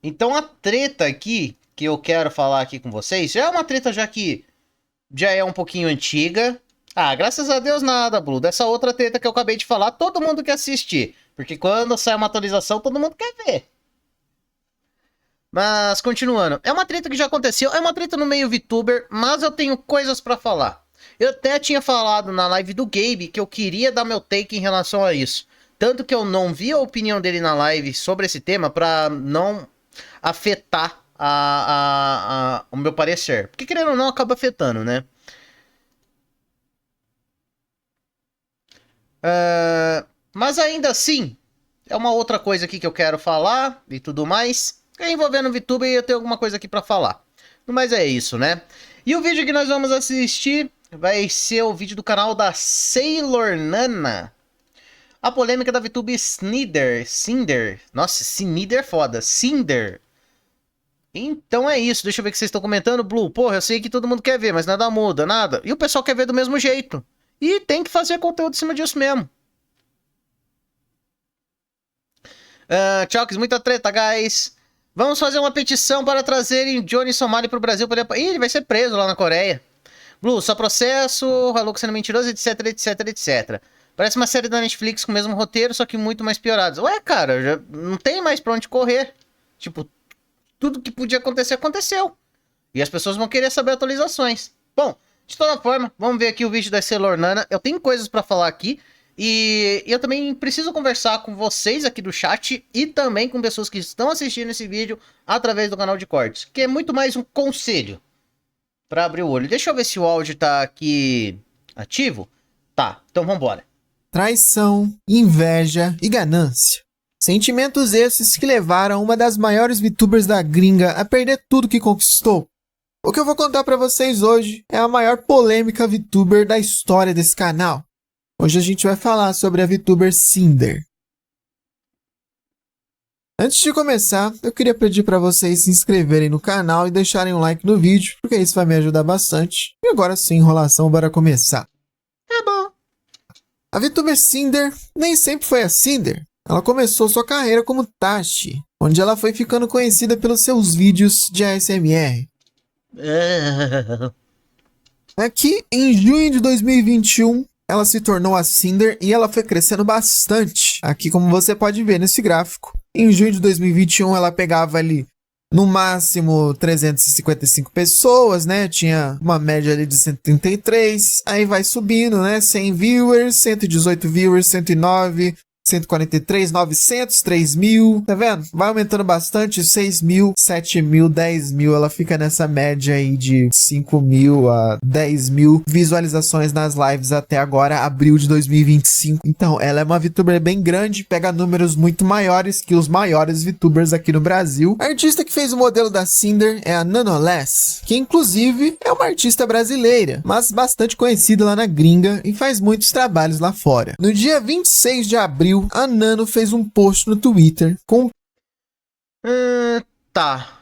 Então a treta aqui que eu quero falar aqui com vocês já é uma treta já que já é um pouquinho antiga. Ah, graças a Deus nada, Blue. Dessa outra treta que eu acabei de falar, todo mundo quer assistir. Porque quando sai uma atualização, todo mundo quer ver. Mas continuando, é uma treta que já aconteceu, é uma treta no meio VTuber, mas eu tenho coisas pra falar. Eu até tinha falado na live do Gabe que eu queria dar meu take em relação a isso. Tanto que eu não vi a opinião dele na live sobre esse tema pra não afetar o meu parecer. Porque querendo ou não, acaba afetando, né? Mas ainda assim, é uma outra coisa aqui que eu quero falar e tudo mais. Envolvendo o VTuber, eu tenho alguma coisa aqui pra falar. Mas é isso, né? E o vídeo que nós vamos assistir vai ser o vídeo do canal da Sailor Nana. A polêmica da VTube Cinder. Nossa, Cinder é foda. Cinder. Então é isso. Deixa eu ver o que vocês estão comentando. Blue, porra, eu sei que todo mundo quer ver, mas nada muda, nada. E o pessoal quer ver do mesmo jeito. E tem que fazer conteúdo em cima disso mesmo. Chalks, muita treta, guys. Vamos fazer uma petição para trazerem Johnny Somali pro Brasil. Ih, ele vai ser preso lá na Coreia. Blue, só processo, Haluco sendo mentiroso, etc, etc, etc. Parece uma série da Netflix com o mesmo roteiro, só que muito mais piorados. Ué, cara, já não tem mais pra onde correr. Tipo, tudo que podia acontecer, aconteceu. E as pessoas vão querer saber atualizações. Bom, de toda forma, vamos ver aqui o vídeo da Sailor Nana. Eu tenho coisas pra falar aqui. E eu também preciso conversar com vocês aqui do chat e também com pessoas que estão assistindo esse vídeo através do canal de cortes. Que é muito mais um conselho para abrir o olho. Deixa eu ver se o áudio tá aqui ativo. Tá, então vambora. Traição, inveja e ganância. Sentimentos esses que levaram uma das maiores VTubers da gringa a perder tudo que conquistou. O que eu vou contar pra vocês hoje é a maior polêmica VTuber da história desse canal. Hoje a gente vai falar sobre a VTuber Cinder. Antes de começar, eu queria pedir para vocês se inscreverem no canal e deixarem um like no vídeo, porque isso vai me ajudar bastante. E agora sem enrolação, bora começar. Tá bom. A VTuber Cinder nem sempre foi a Cinder. Ela começou sua carreira como Tashi, onde ela foi ficando conhecida pelos seus vídeos de ASMR. Aqui, em junho de 2021, ela se tornou a Cinder e ela foi crescendo bastante. Aqui, como você pode ver nesse gráfico, em junho de 2021 ela pegava ali no máximo 355 pessoas, né? Tinha uma média ali de 133, aí vai subindo, né? 100 viewers, 118 viewers, 109, 143, 900, 3.000, tá vendo? Vai aumentando bastante, 6.000, 7.000, 10.000, ela fica nessa média aí de 5.000 a 10.000 visualizações nas lives até agora, abril de 2025. Então, ela é uma VTuber bem grande, pega números muito maiores que os maiores VTubers aqui no Brasil. A artista que fez o modelo da Cinder é a Nanoless, que inclusive é uma artista brasileira, mas bastante conhecida lá na gringa e faz muitos trabalhos lá fora. No dia 26 de abril, a Nano fez um post no Twitter com... Tá.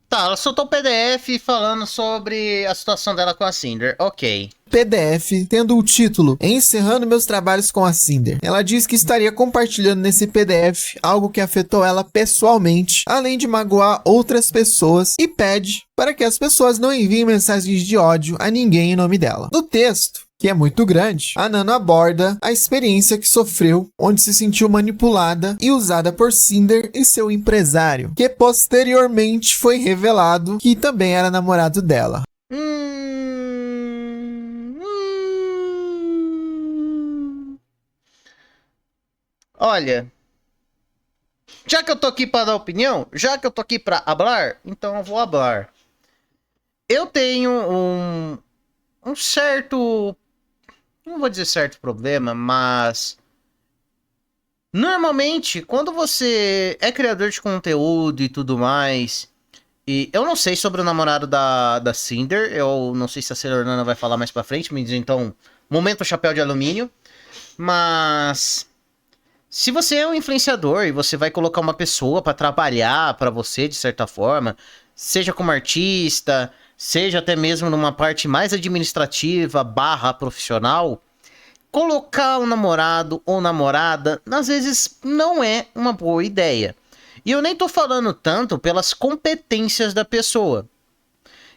Tá, ela soltou o PDF falando sobre a situação dela com a Cinder. Ok. PDF, tendo o título Encerrando meus trabalhos com a Cinder. Ela diz que estaria compartilhando nesse PDF algo que afetou ela pessoalmente, além de magoar outras pessoas, e pede para que as pessoas não enviem mensagens de ódio a ninguém em nome dela. No texto, que é muito grande, a Nano aborda a experiência que sofreu, onde se sentiu manipulada e usada por Cinder e seu empresário, que posteriormente foi revelado que também era namorado dela. Olha, já que eu tô aqui para dar opinião, já que eu tô aqui para hablar, então eu vou hablar. Eu tenho um certo, não vou dizer certo problema, mas normalmente quando você é criador de conteúdo e tudo mais, e eu não sei sobre o namorado da Cinder, eu não sei se a Sailor Nana vai falar mais pra frente, me diz então, momento chapéu de alumínio, mas se você é um influenciador e você vai colocar uma pessoa pra trabalhar pra você de certa forma, seja como artista, seja até mesmo numa parte mais administrativa barra profissional, colocar um namorado ou namorada às vezes não é uma boa ideia. E eu nem tô falando tanto pelas competências da pessoa,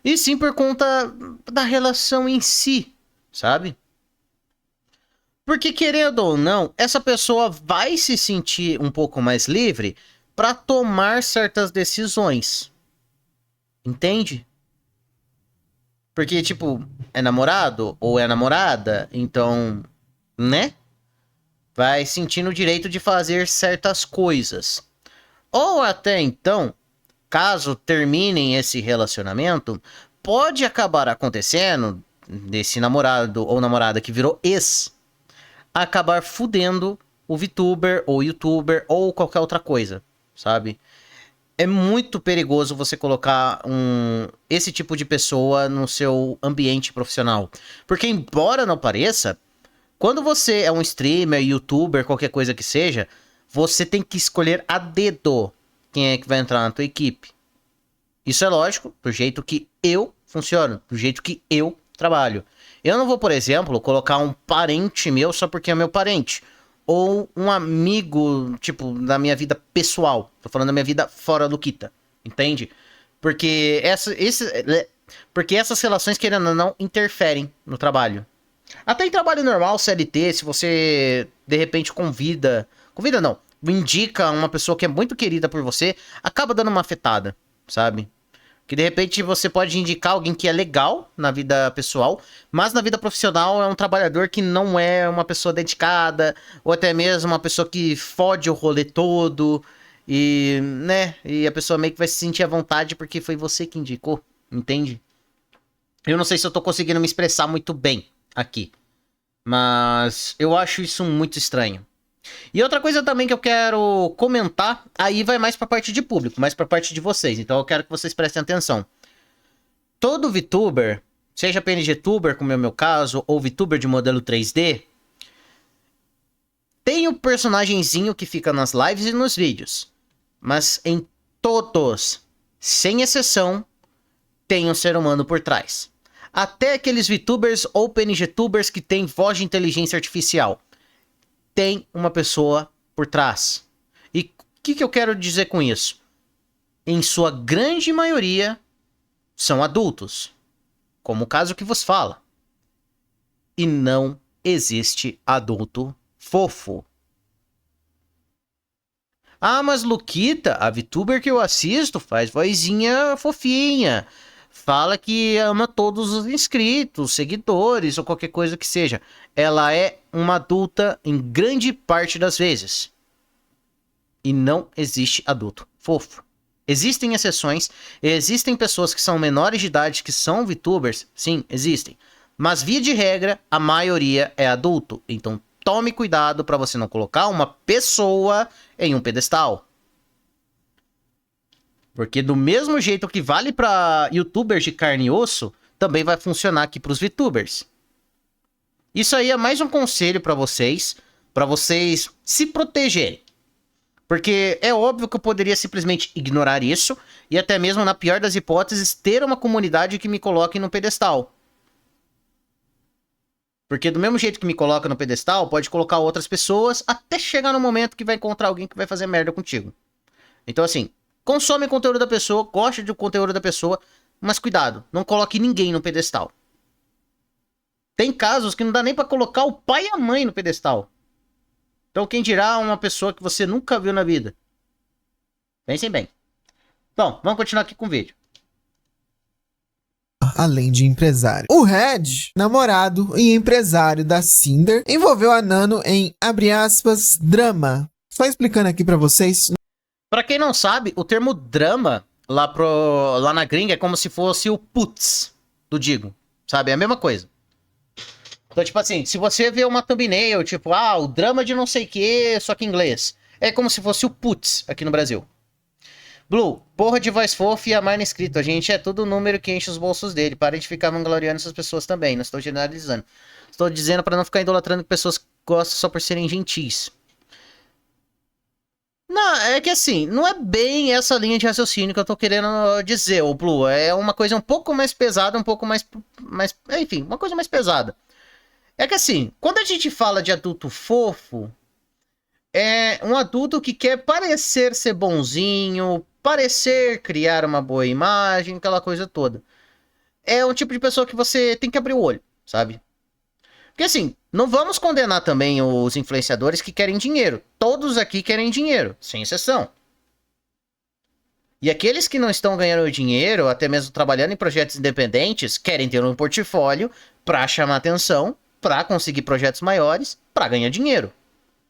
e sim por conta da relação em si, sabe? Porque querendo ou não, essa pessoa vai se sentir um pouco mais livre para tomar certas decisões. Entende? Porque, tipo, é namorado ou é namorada, então, né? Vai sentindo o direito de fazer certas coisas. Ou até então, caso terminem esse relacionamento, pode acabar acontecendo desse namorado ou namorada que virou ex acabar fudendo o VTuber ou YouTuber ou qualquer outra coisa, sabe? É muito perigoso você colocar esse tipo de pessoa no seu ambiente profissional. Porque, embora não pareça, quando você é um streamer, YouTuber, qualquer coisa que seja, você tem que escolher a dedo quem é que vai entrar na tua equipe. Isso é lógico, do jeito que eu funciono, do jeito que eu trabalho. Eu não vou, por exemplo, colocar um parente meu só porque é meu parente. Ou um amigo, tipo, da minha vida pessoal. Tô falando da minha vida fora do Kita. Entende? Porque, porque essas relações, querendo ou não, interferem no trabalho. Até em trabalho normal, CLT, se você, de repente, convida... Convida não. Indica uma pessoa que é muito querida por você, acaba dando uma afetada, sabe? Que de repente você pode indicar alguém que é legal na vida pessoal, mas na vida profissional é um trabalhador que não é uma pessoa dedicada, ou até mesmo uma pessoa que fode o rolê todo, e, né, e a pessoa meio que vai se sentir à vontade porque foi você que indicou, entende? Eu não sei se eu tô conseguindo me expressar muito bem aqui, mas eu acho isso muito estranho. E outra coisa também que eu quero comentar, aí vai mais pra parte de público, mais pra parte de vocês. Então eu quero que vocês prestem atenção. Todo VTuber, seja PNGtuber, como é o meu caso, ou VTuber de modelo 3D, tem o personagenzinho que fica nas lives e nos vídeos. Mas em todos, sem exceção, tem um ser humano por trás. Até aqueles VTubers ou PNGtubers que tem voz de inteligência artificial. Tem uma pessoa por trás. E o que eu quero dizer com isso? Em sua grande maioria, são adultos. Como o caso que vos fala. E não existe adulto fofo. Ah, mas Luquita, a VTuber que eu assisto, faz vozinha fofinha. Fala que ama todos os inscritos, seguidores ou qualquer coisa que seja. Ela é uma adulta em grande parte das vezes. E não existe adulto fofo. Existem exceções, existem pessoas que são menores de idade que são VTubers, sim, existem. Mas via de regra, a maioria é adulto. Então tome cuidado para você não colocar uma pessoa em um pedestal. Porque do mesmo jeito que vale para YouTubers de carne e osso, também vai funcionar aqui para os VTubers. Isso aí é mais um conselho para vocês se protegerem. Porque é óbvio que eu poderia simplesmente ignorar isso e até mesmo, na pior das hipóteses, ter uma comunidade que me coloque no pedestal. Porque do mesmo jeito que me coloca no pedestal, pode colocar outras pessoas até chegar no momento que vai encontrar alguém que vai fazer merda contigo. Então assim, consome o conteúdo da pessoa, goste do conteúdo da pessoa, mas cuidado, não coloque ninguém no pedestal. Tem casos que não dá nem pra colocar o pai e a mãe no pedestal. Então quem dirá uma pessoa que você nunca viu na vida? Pensem bem. Bom, vamos continuar aqui com o vídeo. Além de empresário. O Red, namorado e empresário da Cinder, envolveu a Nano em, abre aspas, drama. Só explicando aqui pra vocês. Pra quem não sabe, o termo drama lá na gringa é como se fosse o putz do Digo. Sabe? É a mesma coisa. Então, tipo assim, se você vê uma thumbnail, tipo, o drama de não sei o que, só que em inglês. É como se fosse o putz aqui no Brasil. Blue, porra de voz fofa e a mais inscrito. A gente é todo número que enche os bolsos dele. Parem de ficar vangloriando essas pessoas também. Não estou generalizando. Estou dizendo pra não ficar idolatrando pessoas que gostam só por serem gentis. Não, é que assim, não é bem essa linha de raciocínio que eu tô querendo dizer, o Blue. É uma coisa um pouco mais pesada, um pouco mais... Enfim, uma coisa mais pesada. É que assim, quando a gente fala de adulto fofo, é um adulto que quer parecer ser bonzinho, parecer criar uma boa imagem, aquela coisa toda. É um tipo de pessoa que você tem que abrir o olho, sabe? Porque assim, não vamos condenar também os influenciadores que querem dinheiro. Todos aqui querem dinheiro, sem exceção. E aqueles que não estão ganhando dinheiro, até mesmo trabalhando em projetos independentes, querem ter um portfólio para chamar atenção, para conseguir projetos maiores, para ganhar dinheiro.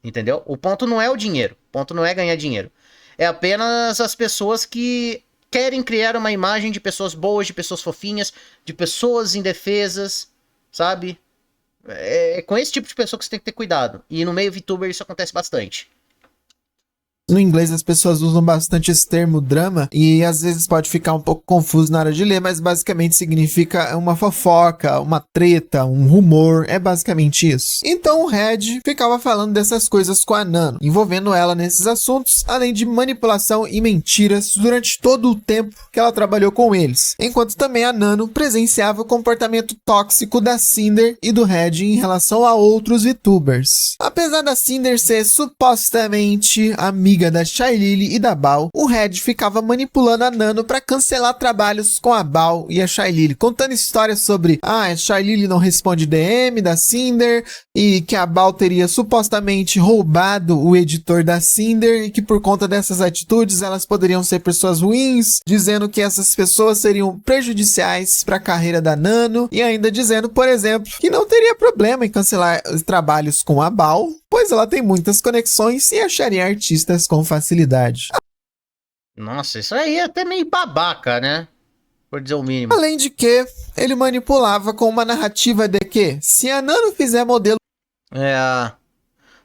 Entendeu? O ponto não é o dinheiro, o ponto não é ganhar dinheiro. É apenas as pessoas que querem criar uma imagem de pessoas boas, de pessoas fofinhas, de pessoas indefesas, sabe? É com esse tipo de pessoa que você tem que ter cuidado. E no meio VTuber isso acontece bastante. No inglês as pessoas usam bastante esse termo drama e às vezes pode ficar um pouco confuso na hora de ler, mas basicamente significa uma fofoca, uma treta, um rumor, é basicamente isso. Então o Red ficava falando dessas coisas com a Nano, envolvendo ela nesses assuntos, além de manipulação e mentiras durante todo o tempo que ela trabalhou com eles, enquanto também a Nano presenciava o comportamento tóxico da Cinder e do Red em relação a outros VTubers. Apesar da Cinder ser supostamente amiga da Shylily e da Bal, o Red ficava manipulando a Nano para cancelar trabalhos com a Bal e a Shylily, contando histórias sobre a Shylily não responde DM da Cinder e que a Bal teria supostamente roubado o editor da Cinder e que por conta dessas atitudes elas poderiam ser pessoas ruins, dizendo que essas pessoas seriam prejudiciais para a carreira da Nano e ainda dizendo, por exemplo, que não teria problema em cancelar trabalhos com a Bal, pois ela tem muitas conexões e acharia artistas com facilidade. Nossa, isso aí é até meio babaca, né? Por dizer o mínimo. Além de que, ele manipulava com uma narrativa de que, se a Nano fizer modelo...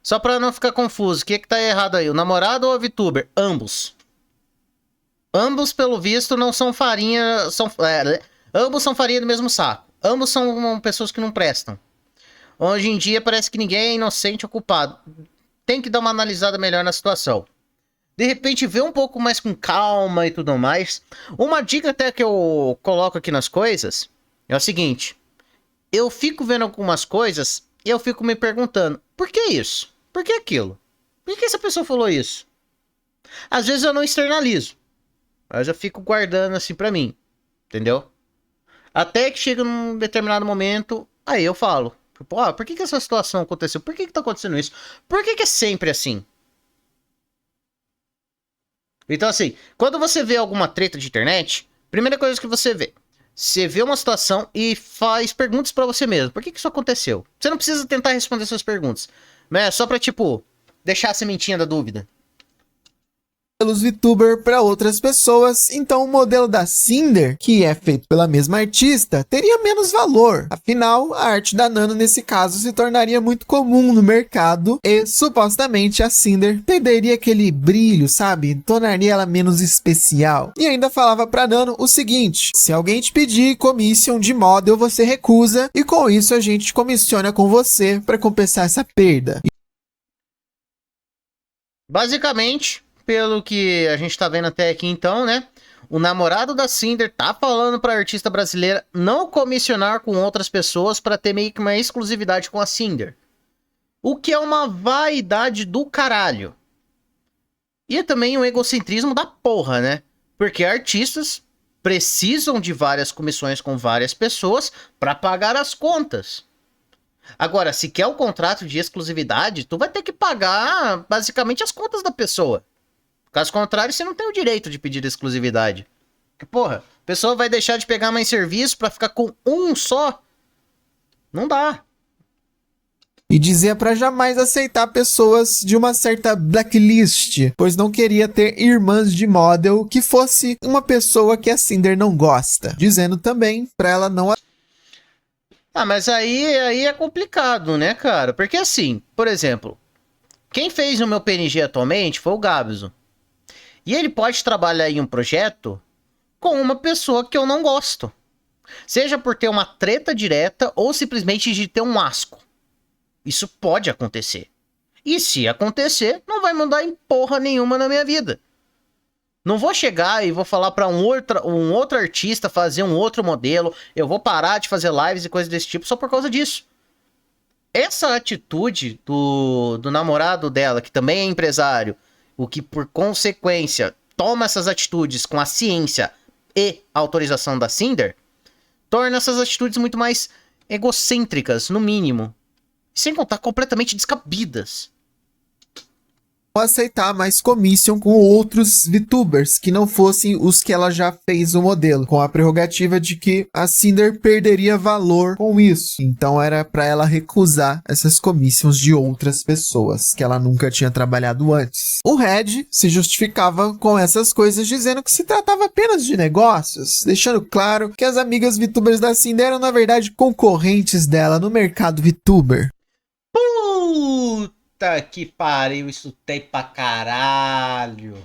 Só pra não ficar confuso, o que tá errado aí? O namorado ou a VTuber? Ambos. Ambos, pelo visto, não são farinha... ambos são farinha do mesmo saco. Ambos são pessoas que não prestam. Hoje em dia parece que ninguém é inocente ou culpado. Tem que dar uma analisada melhor na situação. De repente, ver um pouco mais com calma e tudo mais. Uma dica até que eu coloco aqui nas coisas é o seguinte. Eu fico vendo algumas coisas e eu fico me perguntando, por que isso? Por que aquilo? Por que essa pessoa falou isso? Às vezes eu não externalizo, mas eu fico guardando assim pra mim, entendeu? Até que chega num determinado momento, aí eu falo, por que essa situação aconteceu? Por que tá acontecendo isso? Por que é sempre assim? Então assim, quando você vê alguma treta de internet, primeira coisa que você vê uma situação e faz perguntas pra você mesmo. Por que isso aconteceu? Você não precisa tentar responder suas perguntas, mas é só pra, deixar a sementinha da dúvida. Pelos VTuber para outras pessoas, então o modelo da Cinder, que é feito pela mesma artista, teria menos valor. Afinal, a arte da Nano nesse caso se tornaria muito comum no mercado e supostamente a Cinder perderia aquele brilho, sabe? Tornaria ela menos especial. E ainda falava para Nano o seguinte: se alguém te pedir commission de model, você recusa e com isso a gente comissiona com você para compensar essa perda. Basicamente, pelo que a gente tá vendo até aqui então, né? O namorado da Cinder tá falando pra artista brasileira não comissionar com outras pessoas pra ter meio que uma exclusividade com a Cinder. O que é uma vaidade do caralho. E é também um egocentrismo da porra, né? Porque artistas precisam de várias comissões com várias pessoas pra pagar as contas. Agora, se quer o contrato de exclusividade, tu vai ter que pagar basicamente as contas da pessoa. Caso contrário, você não tem o direito de pedir exclusividade. Porque, porra, a pessoa vai deixar de pegar mais serviço pra ficar com um só? Não dá. E dizia para jamais aceitar pessoas de uma certa blacklist, pois não queria ter irmãs de model que fosse uma pessoa que a Cinder não gosta. Dizendo também para ela não... Mas aí é complicado, né, cara? Porque assim, por exemplo, quem fez o meu PNG atualmente foi o Gabzo. E ele pode trabalhar em um projeto com uma pessoa que eu não gosto. Seja por ter uma treta direta ou simplesmente de ter um asco. Isso pode acontecer. E se acontecer, não vai mudar em porra nenhuma na minha vida. Não vou chegar e vou falar pra um outro artista fazer um outro modelo. Eu vou parar de fazer lives e coisas desse tipo só por causa disso. Essa atitude do namorado dela, que também é empresário, o que por consequência toma essas atitudes com a ciência e a autorização da Cinder, torna essas atitudes muito mais egocêntricas, no mínimo. Sem contar completamente descabidas. Aceitar mais commission com outros VTubers que não fossem os que ela já fez o modelo, com a prerrogativa de que a Cinder perderia valor com isso. Então era para ela recusar essas commissions de outras pessoas que ela nunca tinha trabalhado antes. O Red se justificava com essas coisas, dizendo que se tratava apenas de negócios, deixando claro que as amigas VTubers da Cinder eram na verdade concorrentes dela no mercado VTuber. Puta que pariu, isso tem pra caralho.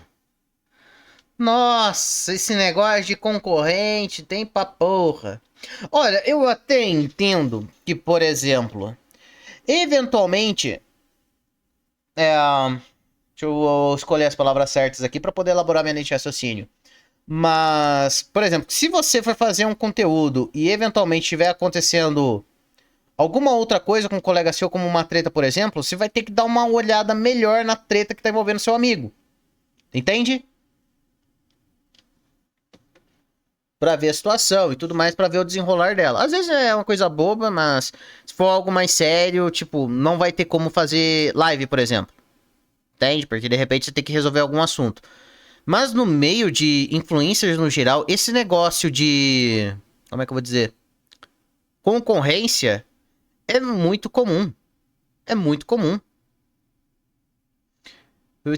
Nossa, esse negócio de concorrente tem pra porra. Olha, eu até entendo que, por exemplo, eventualmente, deixa eu escolher as palavras certas aqui pra poder elaborar minha linha de raciocínio. Mas, por exemplo, se você for fazer um conteúdo e eventualmente estiver acontecendo alguma outra coisa com um colega seu, como uma treta, por exemplo, você vai ter que dar uma olhada melhor na treta que tá envolvendo seu amigo. Entende? Pra ver a situação e tudo mais, pra ver o desenrolar dela. Às vezes é uma coisa boba, mas se for algo mais sério, tipo, não vai ter como fazer live, por exemplo. Entende? Porque de repente você tem que resolver algum assunto. Mas no meio de influencers no geral, esse negócio de... como é que eu vou dizer? Concorrência é muito comum. É muito comum.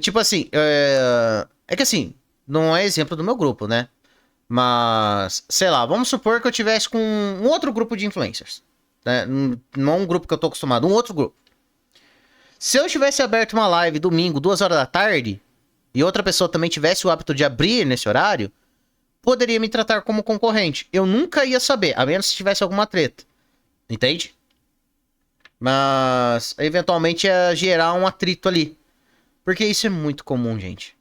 Tipo assim, é que assim, não é exemplo do meu grupo, né? Mas, sei lá, vamos supor que eu tivesse com um outro grupo de influencers. Né? Não um grupo que eu tô acostumado, um outro grupo. Se eu tivesse aberto uma live domingo, 2 horas da tarde, e outra pessoa também tivesse o hábito de abrir nesse horário, poderia me tratar como concorrente. Eu nunca ia saber, a menos se tivesse alguma treta. Entende? Mas, eventualmente, ia gerar um atrito ali. Porque isso é muito comum, gente.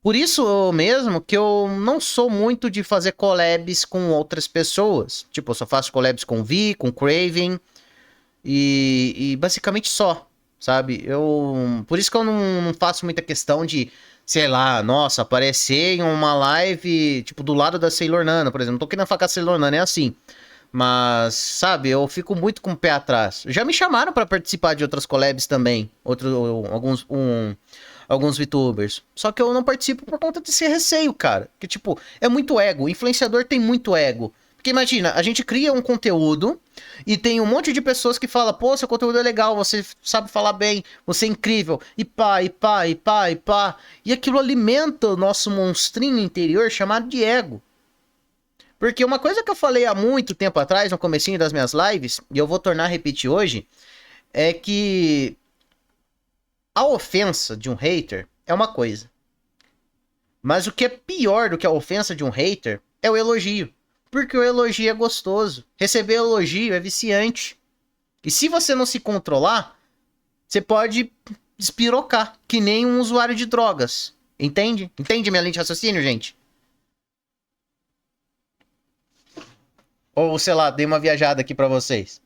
Por isso mesmo que eu não sou muito de fazer collabs com outras pessoas. Tipo, eu só faço collabs com Vi, com Craven. E basicamente só, sabe? Por isso que eu não faço muita questão de, sei lá, nossa, aparecer em uma live, tipo, do lado da Sailor Nana, por exemplo. Não tô querendo falar que a Sailor Nana é assim. Mas, sabe, eu fico muito com o pé atrás. Já me chamaram pra participar de outras collabs também. Alguns VTubers. Só que eu não participo por conta desse receio, cara. Que, tipo, é muito ego. O influenciador tem muito ego. Porque imagina, a gente cria um conteúdo e tem um monte de pessoas que falam, pô, seu conteúdo é legal, você sabe falar bem, você é incrível, e pá, e pá, e pá, e pá. E aquilo alimenta o nosso monstrinho interior chamado de ego. Porque uma coisa que eu falei há muito tempo atrás, no comecinho das minhas lives, e eu vou tornar a repetir hoje, é que a ofensa de um hater é uma coisa. Mas o que é pior do que a ofensa de um hater é o elogio. Porque o elogio é gostoso. Receber elogio é viciante. E se você não se controlar, você pode despirocar, que nem um usuário de drogas. Entende? Entende minha linha de raciocínio, gente? Ou, sei lá, dei uma viajada aqui pra vocês.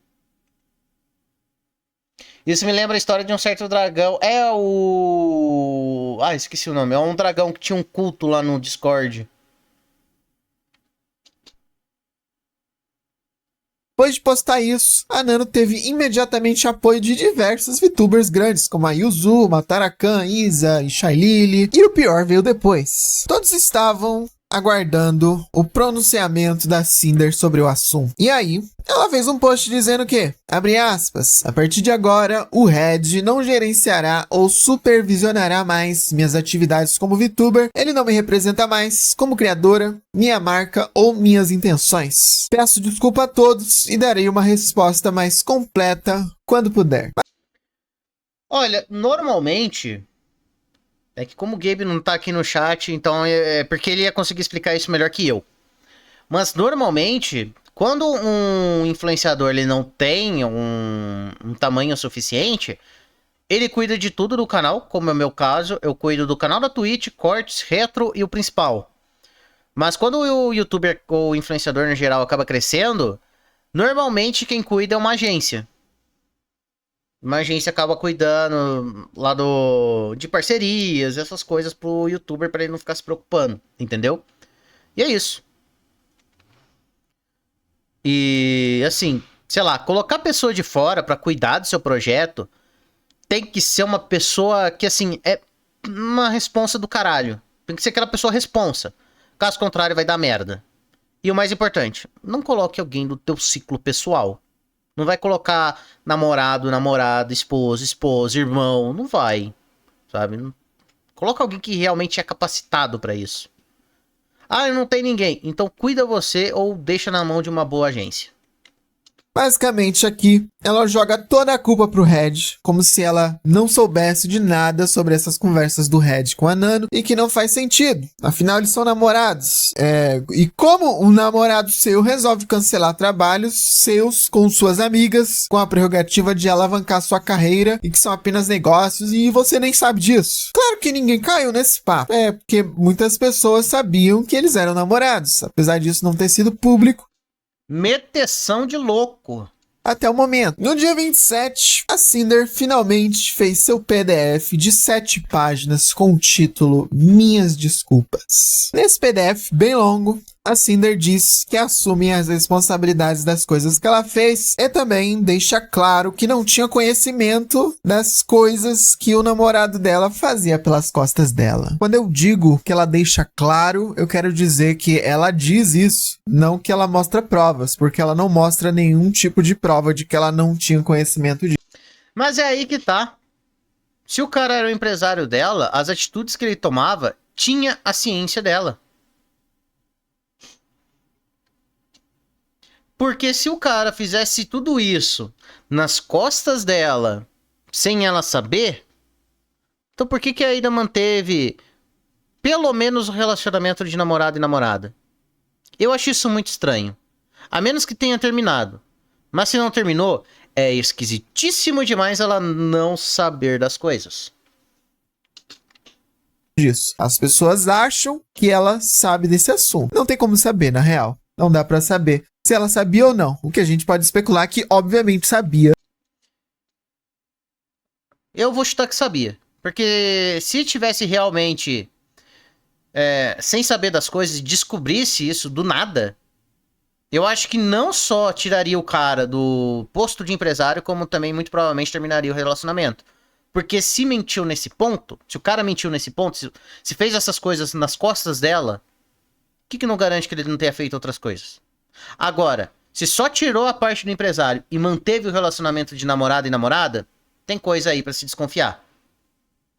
Isso me lembra a história de um certo dragão. É o... ah, esqueci o nome. É um dragão que tinha um culto lá no Discord. Depois de postar isso, a Nano teve imediatamente apoio de diversos VTubers grandes, como a Yuzu, Matarakan, Isa e Shailili, e o pior veio depois. Todos estavam aguardando o pronunciamento da Cinder sobre o assunto. E aí, ela fez um post dizendo que, abre aspas, a partir de agora, o Red não gerenciará ou supervisionará mais minhas atividades como VTuber, ele não me representa mais como criadora, minha marca ou minhas intenções. Peço desculpa a todos e darei uma resposta mais completa quando puder. Olha, normalmente... é que como o Gabe não tá aqui no chat, então é porque ele ia conseguir explicar isso melhor que eu. Mas normalmente, quando um influenciador ele não tem um tamanho suficiente, ele cuida de tudo do canal, como é o meu caso. Eu cuido do canal da Twitch, cortes, retro e o principal. Mas quando o youtuber ou o influenciador no geral acaba crescendo, normalmente quem cuida é uma agência. Uma agência acaba cuidando lá de parcerias, essas coisas pro youtuber pra ele não ficar se preocupando, entendeu? E é isso. E assim, sei lá, colocar a pessoa de fora pra cuidar do seu projeto tem que ser uma pessoa que, assim, é uma responsa do caralho. Tem que ser aquela pessoa responsa. Caso contrário, vai dar merda. E o mais importante, não coloque alguém do teu ciclo pessoal. Não vai colocar namorado, namorada, esposo, esposa, irmão. Não vai, sabe? Coloca alguém que realmente é capacitado pra isso. Ah, não tem ninguém. Então cuida você ou deixa na mão de uma boa agência. Basicamente aqui, ela joga toda a culpa pro Red, como se ela não soubesse de nada sobre essas conversas do Red com a Nano e que não faz sentido. Afinal, eles são namorados. E como um namorado seu resolve cancelar trabalhos seus com suas amigas, com a prerrogativa de alavancar sua carreira e que são apenas negócios e você nem sabe disso? Claro que ninguém caiu nesse papo. Porque muitas pessoas sabiam que eles eram namorados, apesar disso não ter sido público. Meteção de louco. Até o momento. No dia 27, a Cinder finalmente fez seu PDF de 7 páginas com o título Minhas Desculpas. Nesse PDF bem longo, a Cinder diz que assume as responsabilidades das coisas que ela fez e também deixa claro que não tinha conhecimento das coisas que o namorado dela fazia pelas costas dela. Quando eu digo que ela deixa claro, eu quero dizer que ela diz isso, não que ela mostra provas, porque ela não mostra nenhum tipo de prova de que ela não tinha conhecimento disso. Mas é aí que tá. Se o cara era o empresário dela, as atitudes que ele tomava tinha a ciência dela. Porque se o cara fizesse tudo isso nas costas dela, sem ela saber, então por que ainda manteve pelo menos o relacionamento de namorado e namorada? Eu acho isso muito estranho. A menos que tenha terminado. Mas se não terminou, é esquisitíssimo demais ela não saber das coisas. Disso. As pessoas acham que ela sabe desse assunto. Não tem como saber, na real. Não dá pra saber se ela sabia ou não. O que a gente pode especular é que, obviamente, sabia. Eu vou chutar que sabia. Porque se tivesse realmente sem saber das coisas e descobrisse isso do nada, eu acho que não só tiraria o cara do posto de empresário, como também muito provavelmente terminaria o relacionamento. Porque se mentiu nesse ponto, se o cara mentiu nesse ponto, se fez essas coisas nas costas dela, o que não garante que ele não tenha feito outras coisas? Agora, se só tirou a parte do empresário e manteve o relacionamento de namorado e namorada, tem coisa aí pra se desconfiar.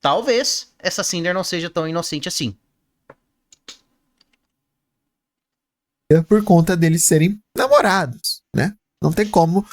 Talvez essa Cinder não seja tão inocente assim. Por conta deles serem namorados, né? Não tem como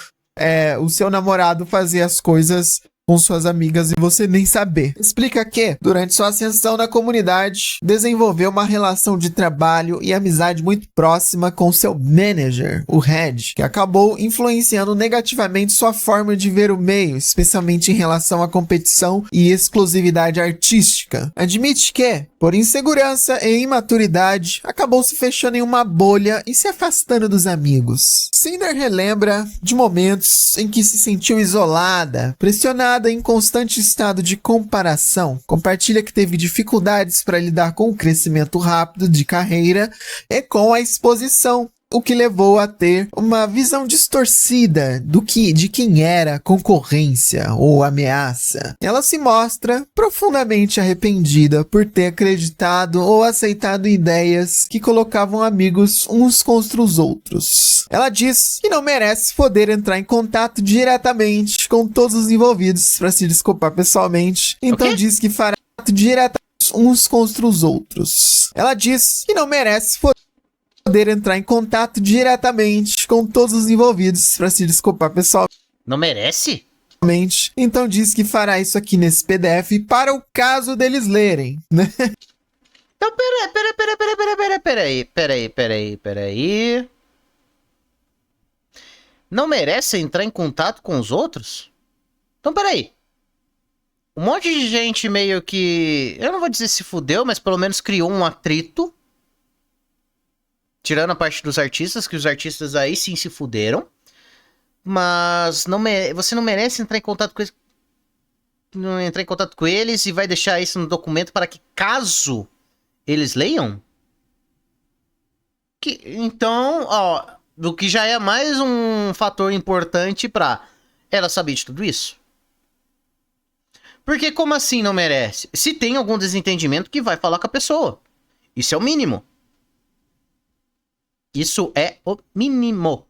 o seu namorado fazer as coisas com suas amigas e você nem saber. Explica que, durante sua ascensão na comunidade, desenvolveu uma relação de trabalho e amizade muito próxima com seu manager, o Red, que acabou influenciando negativamente sua forma de ver o meio, especialmente em relação à competição e exclusividade artística. Admite que, por insegurança e imaturidade, acabou se fechando em uma bolha e se afastando dos amigos. Cinder relembra de momentos em que se sentiu isolada, pressionada em constante estado de comparação. Compartilha que teve dificuldades para lidar com o crescimento rápido de carreira e com a exposição, o que levou a ter uma visão distorcida de quem era concorrência ou ameaça. Ela se mostra profundamente arrependida por ter acreditado ou aceitado ideias que colocavam amigos uns contra os outros. Ela diz que não merece poder entrar em contato diretamente com todos os envolvidos para se desculpar pessoalmente, então diz que fará diretamente uns contra os outros. Ela diz que não merece poder entrar em contato diretamente com todos os envolvidos para se desculpar pessoalmente. Não merece? Então diz que fará isso aqui nesse PDF para o caso deles lerem, né? Então, peraí. Não merece entrar em contato com os outros? Então, peraí. Um monte de gente meio que... Eu não vou dizer se fudeu, mas pelo menos criou um atrito. Tirando a parte dos artistas, que os artistas aí sim se fuderam. Mas você não merece entrar em contato com eles, não entrar em contato com eles e vai deixar isso no documento para que, caso eles leiam? Então, ó, o que já é mais um fator importante pra ela saber de tudo isso. Porque como assim não merece? Se tem algum desentendimento, que vai falar com a pessoa. Isso é o mínimo. Isso é o mínimo.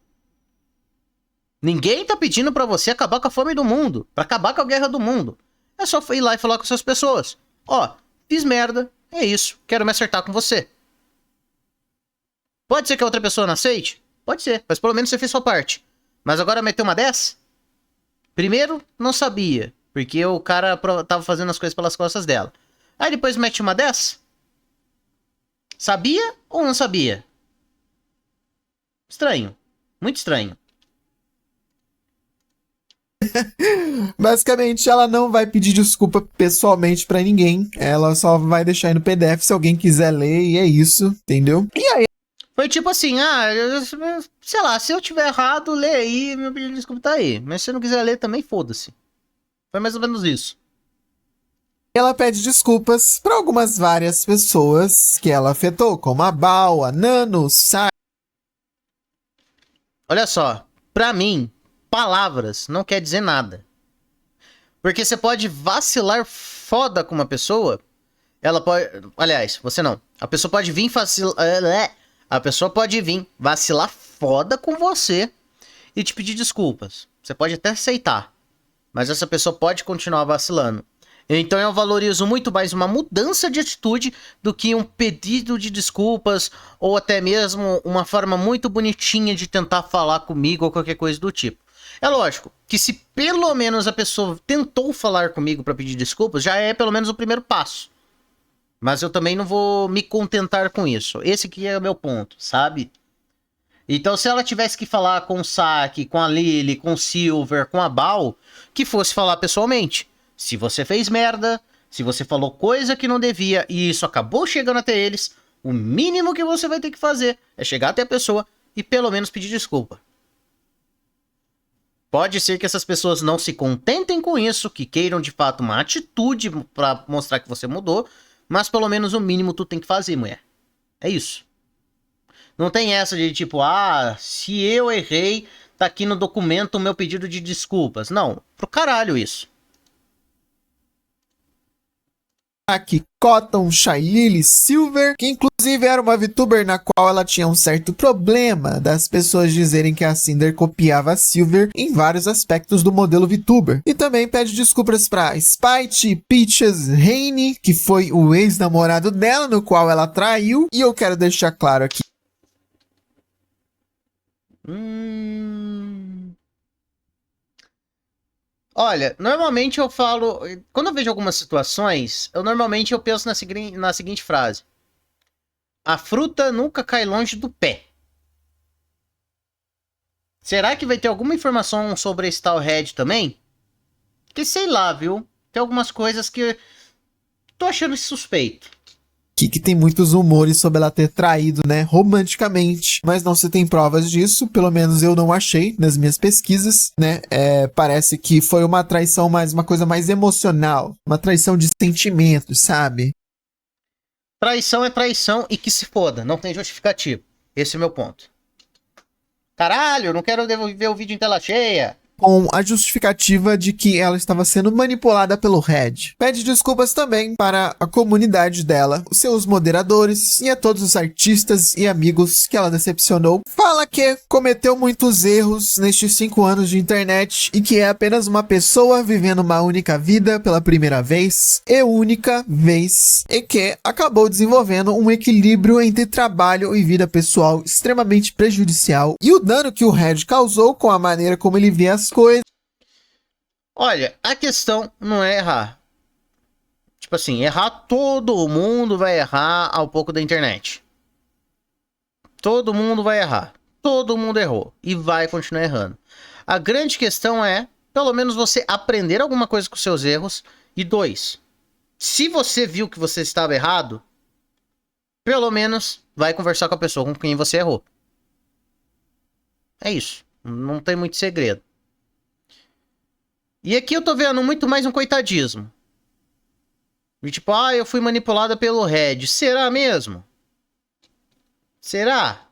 Ninguém tá pedindo pra você acabar com a fome do mundo, pra acabar com a guerra do mundo. É só ir lá e falar com essas pessoas. Ó, fiz merda, é isso, quero me acertar com você. Pode ser que a outra pessoa não aceite? Pode ser, mas pelo menos você fez sua parte. Mas agora meteu uma dessa? Primeiro, não sabia, porque o cara tava fazendo as coisas pelas costas dela. Aí depois mete uma dessa? Sabia ou não sabia? Estranho. Muito estranho. Basicamente, ela não vai pedir desculpa pessoalmente pra ninguém. Ela só vai deixar aí no PDF se alguém quiser ler, e é isso, entendeu? E aí, Foi tipo assim, sei lá, se eu tiver errado, lê aí, meu pedido de desculpa tá aí. Mas se você não quiser ler também, foda-se. Foi mais ou menos isso. ela pede desculpas pra algumas várias pessoas que ela afetou, como a Bal, a Nano, Sai. Olha só, pra mim, palavras não quer dizer nada. Porque você pode vacilar foda com uma pessoa, ela pode... Aliás, você não. A pessoa pode vir vacilar... A pessoa pode vir vacilar foda com você e te pedir desculpas. Você pode até aceitar, mas essa pessoa pode continuar vacilando. Então eu valorizo muito mais uma mudança de atitude do que um pedido de desculpas ou até mesmo uma forma muito bonitinha de tentar falar comigo ou qualquer coisa do tipo. É lógico que se pelo menos a pessoa tentou falar comigo para pedir desculpas, já é pelo menos o primeiro passo. Mas eu também não vou me contentar com isso. Esse aqui é o meu ponto, sabe? Então, se ela tivesse que falar com o Saki, com a Lily, com o Silver, com a Bal, que fosse falar pessoalmente. Se você fez merda, se você falou coisa que não devia e isso acabou chegando até eles, o mínimo que você vai ter que fazer é chegar até a pessoa e pelo menos pedir desculpa. Pode ser que essas pessoas não se contentem com isso, que queiram de fato uma atitude pra mostrar que você mudou, mas pelo menos o mínimo tu tem que fazer, mulher. É isso. Não tem essa de tipo, se eu errei, tá aqui no documento o meu pedido de desculpas. Não, pro caralho isso. Aqui, Cotton, Shy Lily, Silver, que inclusive era uma VTuber na qual ela tinha um certo problema das pessoas dizerem que a Cinder copiava a Silver em vários aspectos do modelo VTuber. E também pede desculpas pra Spite, Peaches, Rainy, que foi o ex-namorado dela, no qual ela traiu. E eu quero deixar claro aqui. Olha, normalmente eu falo... Quando eu vejo algumas situações, normalmente eu penso na seguinte frase. A fruta nunca cai longe do pé. Será que vai ter alguma informação sobre esse tal Red também? Que sei lá, viu? Tem algumas coisas que tô achando suspeito. Que tem muitos rumores sobre ela ter traído, né, romanticamente, mas não se tem provas disso, pelo menos eu não achei nas minhas pesquisas, né, parece que foi uma traição mais, uma coisa mais emocional, uma traição de sentimentos, sabe? Traição é traição e que se foda, não tem justificativo. Esse é o meu ponto. Caralho, eu não quero ver o vídeo em tela cheia. Com a justificativa de que ela estava sendo manipulada pelo Red. Pede desculpas também para a comunidade dela, os seus moderadores e a todos os artistas e amigos que ela decepcionou. Fala que cometeu muitos erros nestes 5 anos de internet e que é apenas uma pessoa vivendo uma única vida pela primeira vez e que acabou desenvolvendo um equilíbrio entre trabalho e vida pessoal extremamente prejudicial e o dano que o Red causou com a maneira como ele via as coisas. Olha, a questão não é errar. Tipo assim, errar todo mundo vai errar ao pouco da internet. Todo mundo vai errar. Todo mundo errou. E vai continuar errando. A grande questão é, pelo menos você aprender alguma coisa com seus erros. E 2, se você viu que você estava errado, pelo menos vai conversar com a pessoa com quem você errou. É isso. Não tem muito segredo. E aqui eu tô vendo muito mais um coitadismo. E tipo, eu fui manipulada pelo Red. Será mesmo? Será?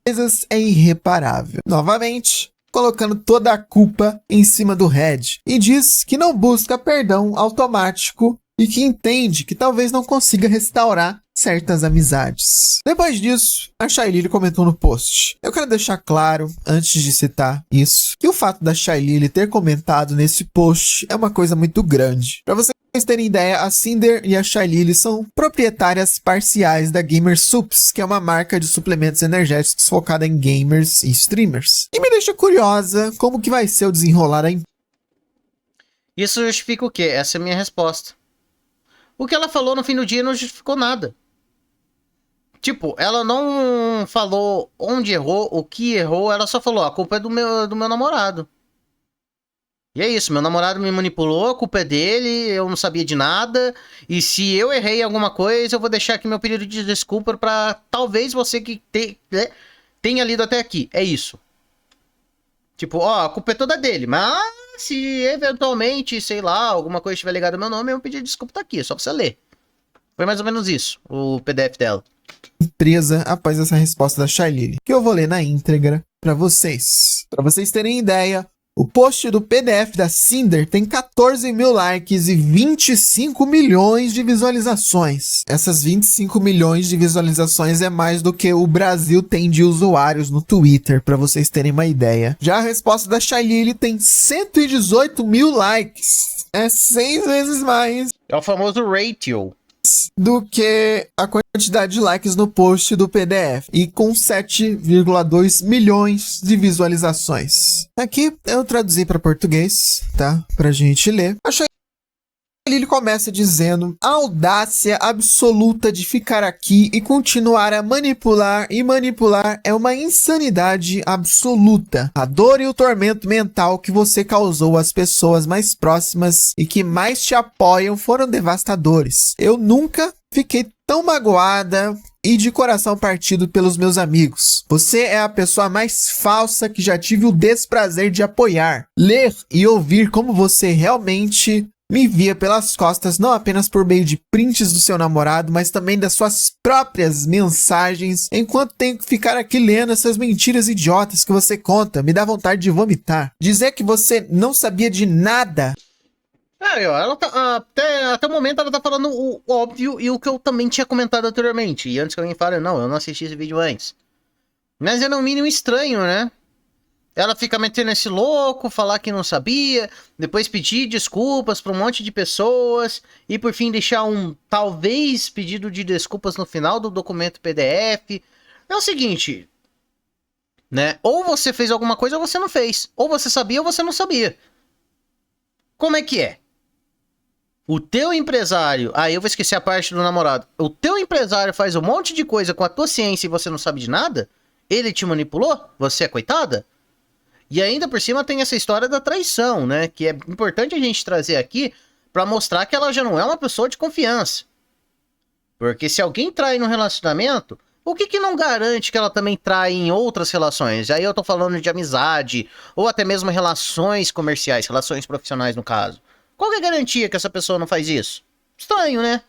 Coisas é irreparável. Novamente, colocando toda a culpa em cima do Red. E diz que não busca perdão automático e que entende que talvez não consiga restaurar certas amizades. Depois disso, a Shailili comentou no post. Eu quero deixar claro, antes de citar isso, que o fato da Shailili ter comentado nesse post é uma coisa muito grande. Para vocês terem ideia, a Cinder e a Shailili são proprietárias parciais da Gamer Supps, que é uma marca de suplementos energéticos focada em gamers e streamers. E me deixa curiosa como que vai ser o desenrolar aí. Isso justifica o quê? Essa é a minha resposta. O que ela falou no fim do dia não justificou nada. Tipo, ela não falou onde errou, o que errou, ela só falou, a culpa é do meu namorado. E é isso, meu namorado me manipulou, a culpa é dele, eu não sabia de nada, e se eu errei alguma coisa, eu vou deixar aqui meu pedido de desculpa pra talvez você que tenha lido até aqui. É isso. Tipo, a culpa é toda dele, mas se eventualmente, sei lá, alguma coisa estiver ligada ao meu nome, eu pedi desculpa, tá aqui, é só pra você ler. Foi mais ou menos isso, o PDF dela. Empresa após essa resposta da Shailili, que eu vou ler na íntegra para vocês. Para vocês terem ideia, o post do PDF da Cinder tem 14 mil likes e 25 milhões de visualizações. Essas 25 milhões de visualizações é mais do que o Brasil tem de usuários no Twitter, para vocês terem uma ideia. Já a resposta da Shailili tem 118 mil likes. É 6 vezes mais. É o famoso ratio Do que a quantidade de likes no post do PDF e com 7,2 milhões de visualizações. Aqui eu traduzi para português, tá? Pra gente ler. Ele começa dizendo: a audácia absoluta de ficar aqui e continuar a manipular e manipular é uma insanidade absoluta. A dor e o tormento mental que você causou às pessoas mais próximas e que mais te apoiam foram devastadores. Eu nunca fiquei tão magoada e de coração partido pelos meus amigos. Você é a pessoa mais falsa que já tive o desprazer de apoiar. Ler e ouvir como você realmente me via pelas costas, não apenas por meio de prints do seu namorado, mas também das suas próprias mensagens, enquanto tenho que ficar aqui lendo essas mentiras idiotas que você conta, me dá vontade de vomitar. Dizer que você não sabia de nada. Ela tá, até o momento ela tá falando o óbvio e o que eu também tinha comentado anteriormente. E antes que alguém fale, não, eu não assisti esse vídeo antes. Mas é no mínimo estranho, né? Ela fica metendo esse louco, falar que não sabia, depois pedir desculpas pra um monte de pessoas e por fim deixar um talvez pedido de desculpas no final do documento PDF. É o seguinte, né? Ou você fez alguma coisa ou você não fez. Ou você sabia ou você não sabia. Como é que é? O teu empresário... eu vou esquecer a parte do namorado. O teu empresário faz um monte de coisa com a tua ciência e você não sabe de nada? Ele te manipulou? Você é coitada? E ainda por cima tem essa história da traição, né? Que é importante a gente trazer aqui pra mostrar que ela já não é uma pessoa de confiança. Porque se alguém trai no relacionamento, o que não garante que ela também trai em outras relações? Aí eu tô falando de amizade, ou até mesmo relações comerciais, relações profissionais no caso. Qual que é a garantia que essa pessoa não faz isso? Estranho, né?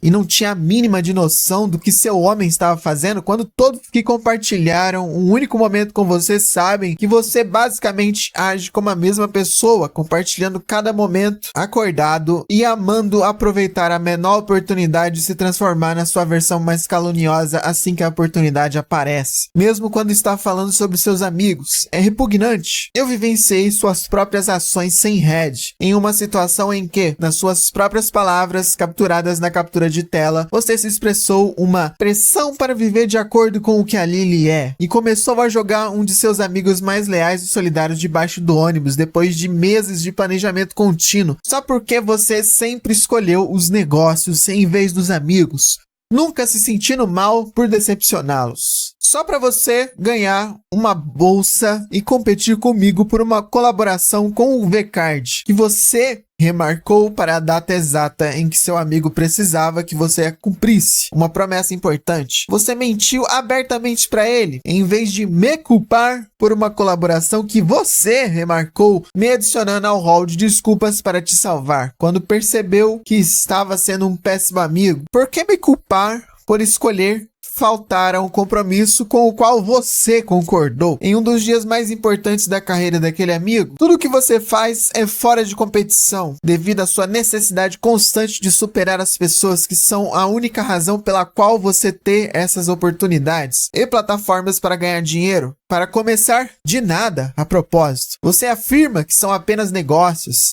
E não tinha a mínima de noção do que seu homem estava fazendo, quando todos que compartilharam um único momento com você sabem que você basicamente age como a mesma pessoa, compartilhando cada momento acordado e amando aproveitar a menor oportunidade de se transformar na sua versão mais caluniosa assim que a oportunidade aparece. Mesmo quando está falando sobre seus amigos, é repugnante. Eu vivenciei suas próprias ações sem Red, em uma situação em que, nas suas próprias palavras capturadas na captura de tela, você se expressou uma pressão para viver de acordo com o que a Lily é, e começou a jogar um de seus amigos mais leais e solidários debaixo do ônibus depois de meses de planejamento contínuo, só porque você sempre escolheu os negócios em vez dos amigos, nunca se sentindo mal por decepcioná-los. Só para você ganhar uma bolsa e competir comigo por uma colaboração com o VCard, que você remarcou para a data exata em que seu amigo precisava que você a cumprisse. Uma promessa importante. Você mentiu abertamente para ele, em vez de me culpar por uma colaboração que você remarcou, me adicionando ao rol de desculpas para te salvar, quando percebeu que estava sendo um péssimo amigo. Por que me culpar por escolher faltar a um compromisso com o qual você concordou em um dos dias mais importantes da carreira daquele amigo? Tudo que você faz é fora de competição, devido à sua necessidade constante de superar as pessoas que são a única razão pela qual você tem essas oportunidades e plataformas para ganhar dinheiro. Para começar, de nada, a propósito. Você afirma que são apenas negócios.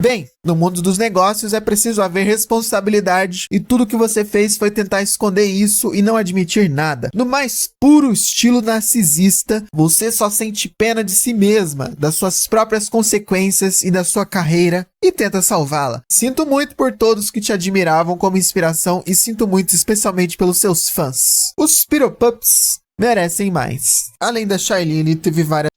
Bem, no mundo dos negócios é preciso haver responsabilidade e tudo que você fez foi tentar esconder isso e não admitir nada. No mais puro estilo narcisista, você só sente pena de si mesma, das suas próprias consequências e da sua carreira e tenta salvá-la. Sinto muito por todos que te admiravam como inspiração e sinto muito especialmente pelos seus fãs. Os Piropups merecem mais. Além da Shailene, teve várias...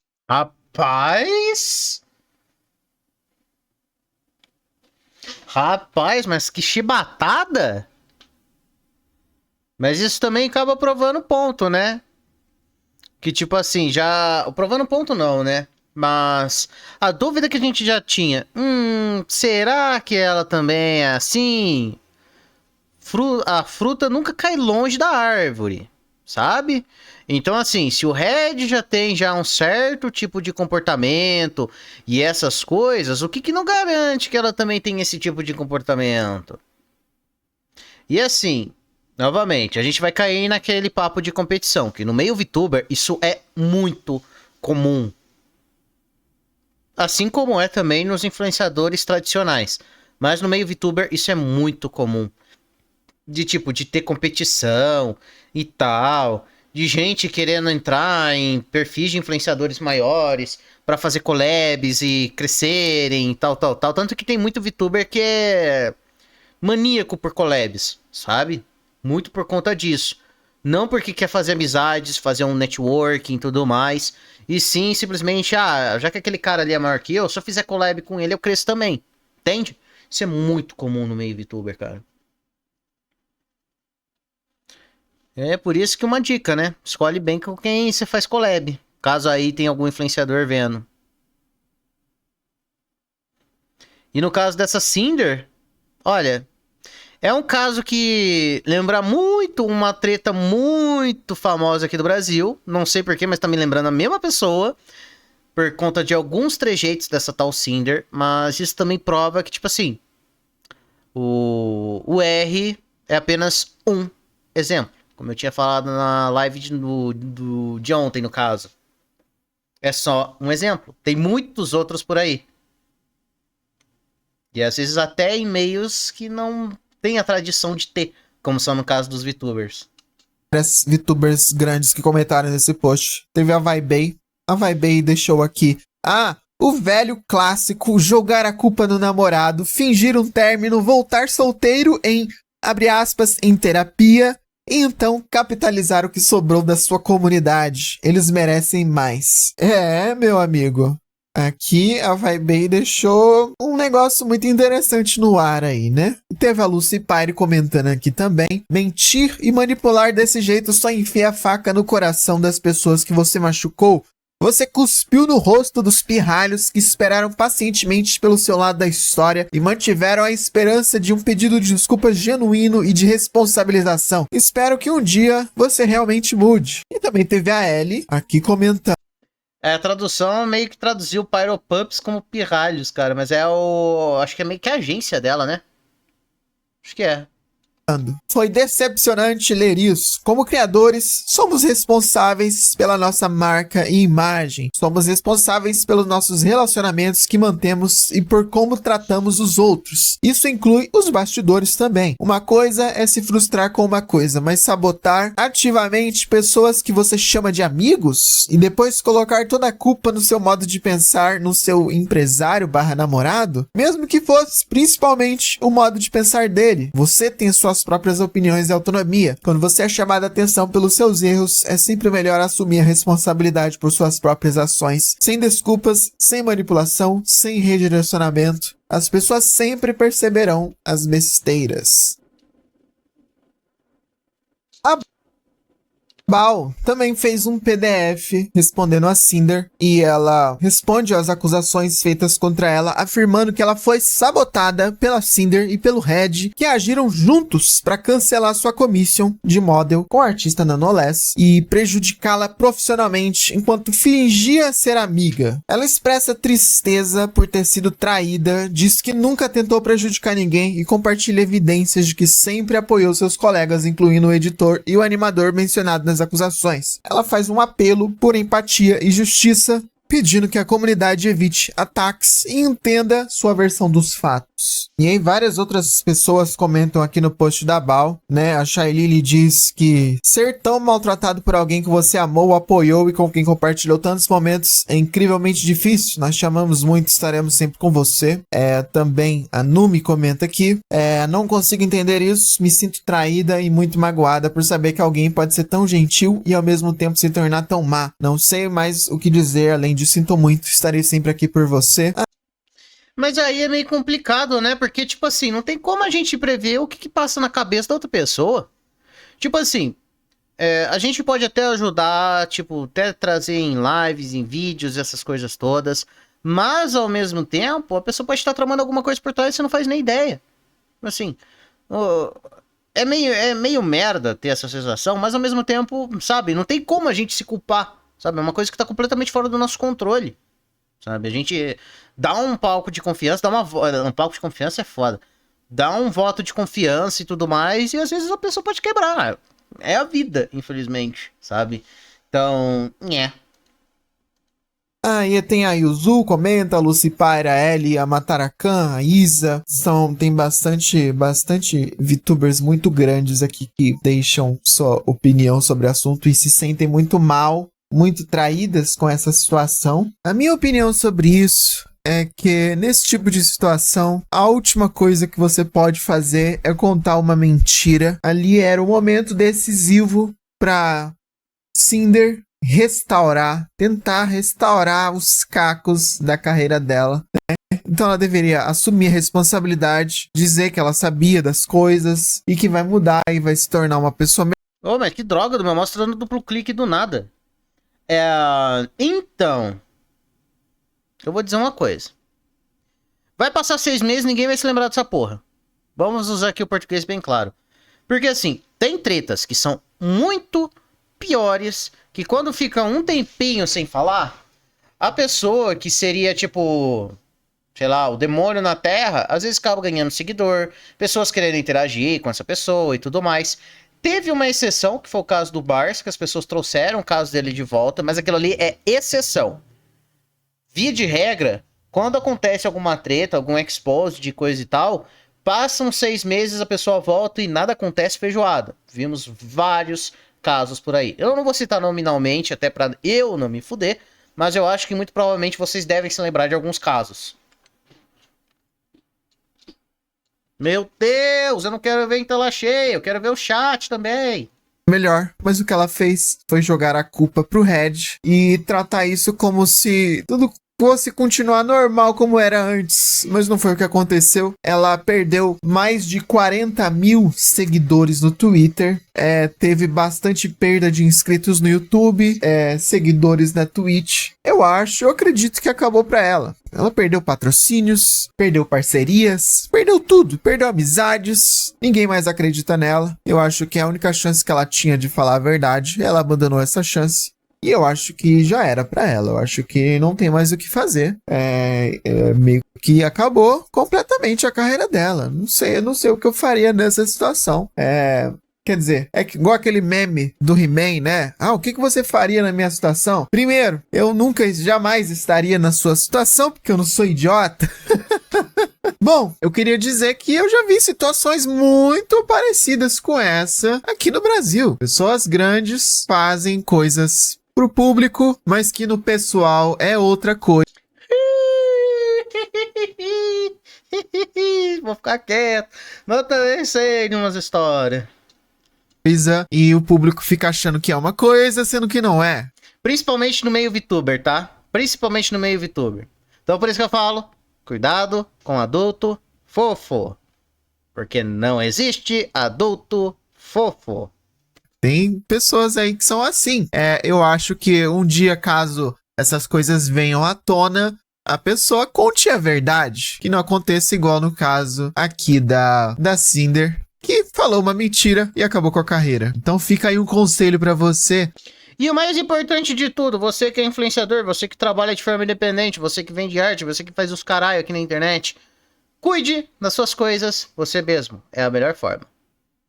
Rapaz, mas que chibatada! Mas isso também acaba provando ponto, né? Que tipo assim, já... Provando ponto não, né? Mas a dúvida que a gente já tinha... será que ela também é assim? A fruta nunca cai longe da árvore, sabe? Então, assim, se o Red já tem um certo tipo de comportamento e essas coisas, o que não garante que ela também tem esse tipo de comportamento? E assim, novamente, a gente vai cair naquele papo de competição, que no meio VTuber isso é muito comum. Assim como é também nos influenciadores tradicionais. Mas no meio VTuber isso é muito comum. De ter competição e tal... De gente querendo entrar em perfis de influenciadores maiores para fazer collabs e crescerem e tal. Tanto que tem muito VTuber que é maníaco por collabs, sabe? Muito por conta disso. Não porque quer fazer amizades, fazer um networking e tudo mais. E sim, simplesmente, já que aquele cara ali é maior que eu, se eu fizer collab com ele, eu cresço também. Entende? Isso é muito comum no meio VTuber, cara. É por isso que uma dica, né? Escolhe bem com quem você faz collab. Caso aí tenha algum influenciador vendo. E no caso dessa Cinder, olha, é um caso que lembra muito uma treta muito famosa aqui do Brasil. Não sei porquê, mas tá me lembrando a mesma pessoa. Por conta de alguns trejeitos dessa tal Cinder. Mas isso também prova que, tipo assim, o R é apenas um exemplo. Como eu tinha falado na live de ontem, no caso. É só um exemplo. Tem muitos outros por aí. E às vezes até em meios que não tem a tradição de ter. Como são no caso dos VTubers. VTubers grandes que comentaram nesse post. Teve a Vaibei. A Vaibei deixou aqui. O velho clássico, jogar a culpa no namorado, fingir um término, voltar solteiro em, abre aspas, em terapia... E então capitalizar o que sobrou da sua comunidade. Eles merecem mais. Meu amigo. Aqui a Vaibei deixou um negócio muito interessante no ar aí, né? Teve a Lucy Pyre comentando aqui também. Mentir e manipular desse jeito só enfia a faca no coração das pessoas que você machucou. Você cuspiu no rosto dos pirralhos que esperaram pacientemente pelo seu lado da história e mantiveram a esperança de um pedido de desculpas genuíno e de responsabilização. Espero que um dia você realmente mude. E também teve a Ellie aqui comentando. A tradução meio que traduziu Pyropups como pirralhos, cara. Mas acho que é meio que a agência dela, né? Acho que é. Foi decepcionante ler isso. Como criadores, somos responsáveis pela nossa marca e imagem. Somos responsáveis pelos nossos relacionamentos que mantemos e por como tratamos os outros. Isso inclui os bastidores também. Uma coisa é se frustrar com uma coisa, mas sabotar ativamente pessoas que você chama de amigos e depois colocar toda a culpa no seu modo de pensar, no seu empresário / namorado, mesmo que fosse principalmente o modo de pensar dele. Você tem sua suas próprias opiniões e autonomia. Quando você é chamado a atenção pelos seus erros, é sempre melhor assumir a responsabilidade por suas próprias ações, sem desculpas, sem manipulação, sem redirecionamento. As pessoas sempre perceberão as besteiras. Bal também fez um PDF respondendo a Cinder e ela responde às acusações feitas contra ela, afirmando que ela foi sabotada pela Cinder e pelo Red, que agiram juntos para cancelar sua commission de model com a artista Nonoless e prejudicá-la profissionalmente enquanto fingia ser amiga. Ela expressa tristeza por ter sido traída, diz que nunca tentou prejudicar ninguém e compartilha evidências de que sempre apoiou seus colegas, incluindo o editor e o animador mencionado nas acusações. Ela faz um apelo por empatia e justiça, pedindo que a comunidade evite ataques e entenda sua versão dos fatos. E aí várias outras pessoas comentam aqui no post da Bal, né? A Shailili diz que ser tão maltratado por alguém que você amou, apoiou e com quem compartilhou tantos momentos é incrivelmente difícil. Nós te amamos muito, estaremos sempre com você. Também a Numi comenta aqui, não consigo entender isso, me sinto traída e muito magoada por saber que alguém pode ser tão gentil e ao mesmo tempo se tornar tão má. Não sei mais o que dizer, além de sinto muito, estarei sempre aqui por você. Mas aí é meio complicado, né? Porque, tipo assim, não tem como a gente prever o que passa na cabeça da outra pessoa. Tipo assim, a gente pode até ajudar, tipo, até trazer em lives, em vídeos, essas coisas todas. Mas, ao mesmo tempo, a pessoa pode estar tramando alguma coisa por trás e você não faz nem ideia. Assim, é meio merda ter essa sensação, mas ao mesmo tempo, sabe, não tem como a gente se culpar, sabe? É uma coisa que tá completamente fora do nosso controle. Sabe, a gente dá um palco de confiança, um palco de confiança é foda. Dá um voto de confiança e tudo mais, e às vezes a pessoa pode quebrar. É a vida, infelizmente, sabe? Então, E tem a Yuzu, comenta, a Lucipara, a Ellie, a Matarakan, a Isa. Tem bastante VTubers muito grandes aqui que deixam sua opinião sobre o assunto e se sentem muito mal, muito traídas com essa situação. A minha opinião sobre isso é que nesse tipo de situação, a última coisa que você pode fazer é contar uma mentira. Ali era o momento decisivo para Cinder tentar restaurar os cacos da carreira dela, né? Então ela deveria assumir a responsabilidade, dizer que ela sabia das coisas e que vai mudar e vai se tornar uma pessoa melhor. mas que droga, do meu mouse tá dando duplo clique do nada. Então, eu vou dizer uma coisa. Vai passar 6 meses, ninguém vai se lembrar dessa porra. Vamos usar aqui o português bem claro. Porque assim, tem tretas que são muito piores, que quando fica um tempinho sem falar, a pessoa que seria tipo, sei lá, o demônio na terra, às vezes acaba ganhando seguidor, pessoas querendo interagir com essa pessoa e tudo mais. Teve uma exceção, que foi o caso do Bars, que as pessoas trouxeram o caso dele de volta, mas aquilo ali é exceção. Via de regra, quando acontece alguma treta, algum expose de coisa e tal, passam 6 meses, a pessoa volta e nada acontece feijoada. Vimos vários casos por aí. Eu não vou citar nominalmente, até pra eu não me fuder, mas eu acho que muito provavelmente vocês devem se lembrar de alguns casos. Meu Deus, eu não quero ver em tela cheia, eu quero ver o chat também. Melhor, mas o que ela fez foi jogar a culpa pro Red e tratar isso como se tudo fosse continuar normal como era antes, mas não foi o que aconteceu. Ela perdeu mais de 40 mil seguidores no Twitter, teve bastante perda de inscritos no YouTube, seguidores na Twitch. Eu acredito que acabou pra ela. Ela perdeu patrocínios, perdeu parcerias, perdeu tudo, perdeu amizades, ninguém mais acredita nela. Eu acho que a única chance que ela tinha de falar a verdade, ela abandonou essa chance. E eu acho que já era pra ela, eu acho que não tem mais o que fazer. Meio que acabou completamente a carreira dela. Eu não sei o que eu faria nessa situação. Quer dizer, é igual aquele meme do He-Man, né? O que você faria na minha situação? Primeiro, eu jamais estaria na sua situação, porque eu não sou idiota. Bom, eu queria dizer que eu já vi situações muito parecidas com essa aqui no Brasil. Pessoas grandes fazem coisas pro público, mas que no pessoal é outra coisa. Vou ficar quieto. Mas eu também sei de umas histórias. E o público fica achando que é uma coisa, sendo que não é. Principalmente no meio VTuber, tá? Principalmente no meio VTuber. Então por isso que eu falo, cuidado com adulto fofo. Porque não existe adulto fofo. Tem pessoas aí que são assim. Eu acho que um dia, caso essas coisas venham à tona, a pessoa conte a verdade. Que não aconteça igual no caso aqui da Cinder, que falou uma mentira e acabou com a carreira. Então fica aí um conselho pra você. E o mais importante de tudo, você que é influenciador, você que trabalha de forma independente, você que vende arte, você que faz os caralho aqui na internet, cuide das suas coisas você mesmo. É a melhor forma.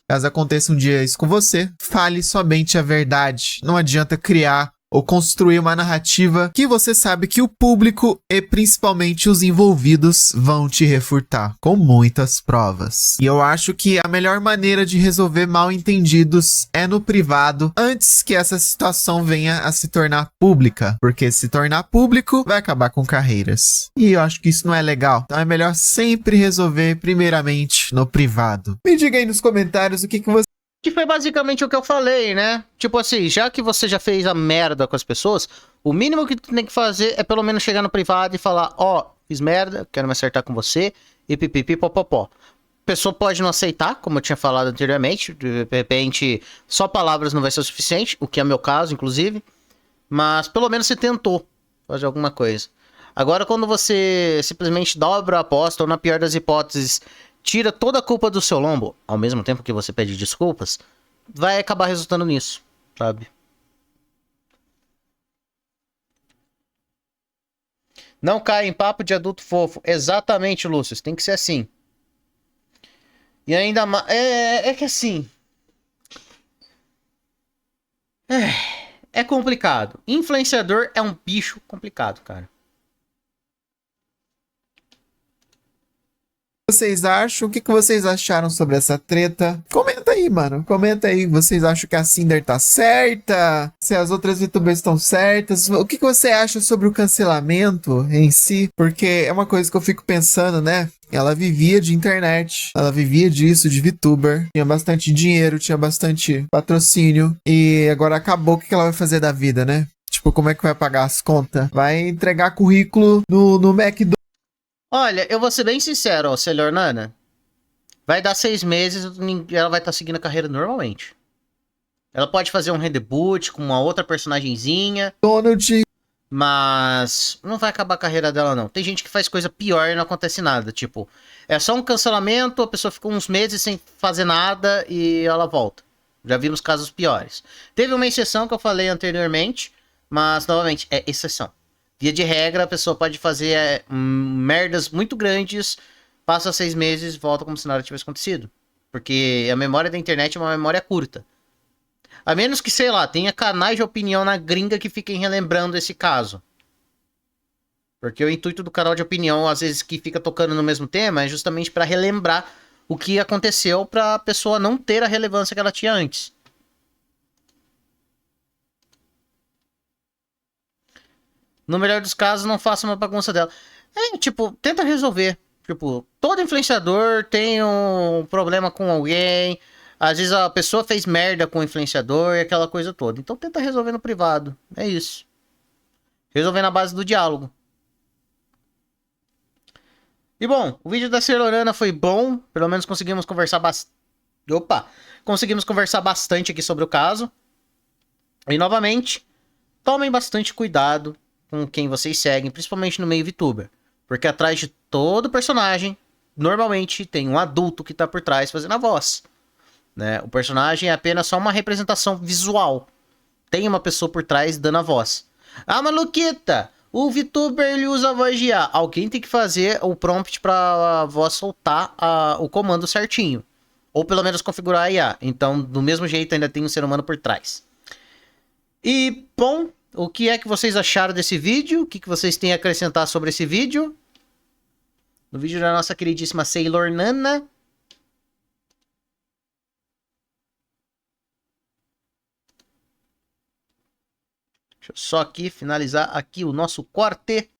Caso aconteça um dia isso com você, fale somente a verdade. Não adianta criar ou construir uma narrativa que você sabe que o público e principalmente os envolvidos vão te refutar com muitas provas. E eu acho que a melhor maneira de resolver mal-entendidos é no privado antes que essa situação venha a se tornar pública, porque se tornar público vai acabar com carreiras. E eu acho que isso não é legal. Então é melhor sempre resolver primeiramente no privado. Me diga aí nos comentários o que você... Que foi basicamente o que eu falei, né? Tipo assim, já que você já fez a merda com as pessoas, o mínimo que tu tem que fazer é pelo menos chegar no privado e falar, ó, fiz merda, quero me acertar com você, e pipipi popopó. A pessoa pode não aceitar, como eu tinha falado anteriormente, de repente só palavras não vai ser o suficiente, o que é meu caso, inclusive, mas pelo menos você tentou fazer alguma coisa. Agora, quando você simplesmente dobra a aposta, ou na pior das hipóteses, tira toda a culpa do seu lombo, ao mesmo tempo que você pede desculpas, vai acabar resultando nisso, sabe? Não cai em papo de adulto fofo. Exatamente, Lúcio. Tem que ser assim. E ainda mais... É que assim... É complicado. Influenciador é um bicho complicado, cara. Vocês acham? O que vocês acharam sobre essa treta? Comenta aí, mano. Comenta aí. Vocês acham que a Cinder tá certa? Se as outras VTubers estão certas? O que você acha sobre o cancelamento em si? Porque é uma coisa que eu fico pensando, né? Ela vivia de internet, ela vivia disso, de VTuber, tinha bastante dinheiro, tinha bastante patrocínio, e agora acabou. O que ela vai fazer da vida, né? Tipo, como é que vai pagar as contas? Vai entregar currículo no McDonald's. Olha, eu vou ser bem sincero, ó, Senhor Nana. Vai dar 6 meses e ela vai estar seguindo a carreira normalmente. Ela pode fazer um reboot com uma outra personagenzinha. Mas não vai acabar a carreira dela, não. Tem gente que faz coisa pior e não acontece nada. Tipo, é só um cancelamento, a pessoa fica uns meses sem fazer nada e ela volta. Já vimos casos piores. Teve uma exceção que eu falei anteriormente, mas, novamente, é exceção. Via de regra, a pessoa pode fazer merdas muito grandes, passa 6 meses e volta como se nada tivesse acontecido. Porque a memória da internet é uma memória curta. A menos que, sei lá, tenha canais de opinião na gringa que fiquem relembrando esse caso. Porque o intuito do canal de opinião, às vezes, que fica tocando no mesmo tema, é justamente para relembrar o que aconteceu para a pessoa não ter a relevância que ela tinha antes. No melhor dos casos, não faça uma bagunça dela. Tipo, tenta resolver. Tipo, todo influenciador tem um problema com alguém. Às vezes a pessoa fez merda com o influenciador e aquela coisa toda. Então tenta resolver no privado. É isso. Resolver na base do diálogo. E bom, o vídeo da Celorana foi bom. Pelo menos conseguimos conversar bastante. Opa! Conseguimos conversar bastante aqui sobre o caso. E novamente, tomem bastante cuidado com quem vocês seguem, principalmente no meio VTuber. Porque atrás de todo personagem, normalmente tem um adulto que tá por trás fazendo a voz. Né? O personagem é apenas só uma representação visual. Tem uma pessoa por trás dando a voz. Ah, maluquita! O VTuber ele usa a voz de IA. Alguém tem que fazer o prompt pra voz soltar o comando certinho. Ou pelo menos configurar a IA. Então, do mesmo jeito, ainda tem um ser humano por trás. E, bom, o que é que vocês acharam desse vídeo? O que vocês têm a acrescentar sobre esse vídeo? No vídeo da nossa queridíssima Sailor Nana. Deixa eu só aqui finalizar aqui o nosso corte.